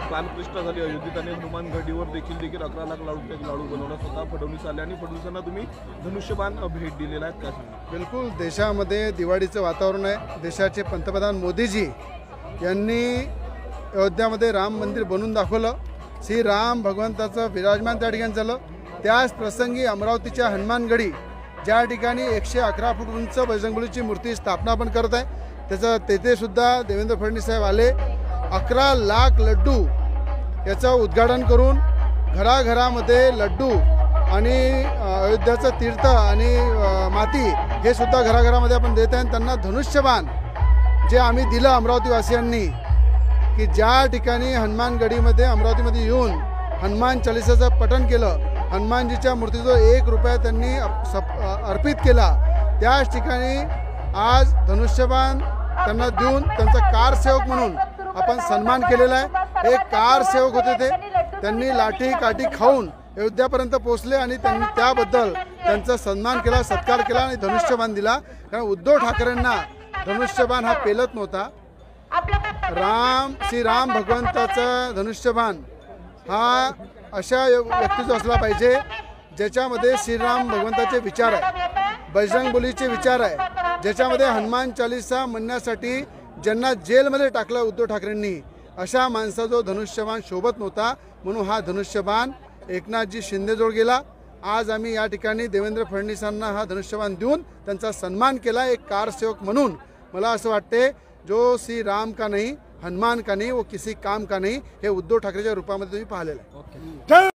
प्राणप्रतिष्ठा झाली अयोध्येत आणि हनुमान गडीवर देखील 11 लाख लाडू बनवला स्वतः फडणवीस आले आणि फडणवीसांना तुम्ही धनुष्यबाण भेट दिलेला आहे का? बिलकुल देशामध्ये दिवाळीचं वातावरण आहे। देशाचे पंतप्रधान मोदीजी यांनी अयोध्यामध्ये राम मंदिर बनवून दाखवलं। श्री राम भगवंताचं विराजमान त्या ठिकाणी झालं। त्याच प्रसंगी अमरावतीच्या हनुमानगडी ज्या ठिकाणी 111 फूट उंच बजरंगबलीची मूर्ती स्थापना पण करत आहे, त्याचं तेथे सुद्धा देवेंद्र फडणवीस साहेब आले। 11 लाख लड्डू याचं उद्घाटन करून घराघरामध्ये लड्डू आणि अयोध्याचं तीर्थ आणि माती हे सुद्धा घराघरामध्ये आपण देत आहे। त्यांना धनुष्यबाण जे आम्ही दिलं अमरावतीवासियांनी, की ज्या ठिकाणी हनुमानगडीमध्ये अमरावतीमध्ये येऊन हनुमान चालिसाचं पठण केलं, हनुमानजीच्या मूर्तीचा 1 रुपया त्यांनी अर्पित केला, त्याच ठिकाणी आज धनुष्यबाण त्यांना देऊन त्यांचा कारसेवक म्हणून आपण सन्मान केलेला आहे। एक कारसेवक होते त्यांनी लाठी काठी खाऊन अयोध्यापर्यंत पोहोचले आणि त्यांनी त्याबद्दल त्यांचा सन्मान केला, सत्कार केला आणि धनुष्यबाण दिला। कारण उद्धव ठाकरेंना धनुष्यबाण हा पेलत नव्हता। श्री राम भगवंताचा धनुष्यबाण हा अशा व्यक्तीचा असला पाहिजे ज्याच्यामध्ये श्रीराम भगवंताचे विचार आहे, बजरंगबलीचे विचार आहे, ज्याच्यामध्ये हनुमान चालीसा म्हणण्यासाठी ज्यांना जेलमध्ये टाकलं उद्धव ठाकरेंनी, अशा माणसाचा धनुष्यबाण शोभत नव्हता। म्हणून हा धनुष्यबाण एकनाथजी शिंदेजवळ गेला। आज आम्ही या ठिकाणी देवेंद्र फडणवीसांना हा धनुष्यबाण देऊन त्यांचा सन्मान केला एक कारसेवक म्हणून। मला असं वाटते जो श्री राम का नहीं, हनुमान का नहीं, वो किसी काम का नहीं, हे उद्धव ठाकरेच्या रूपामध्ये तुम्ही पाहिलेलं आहे।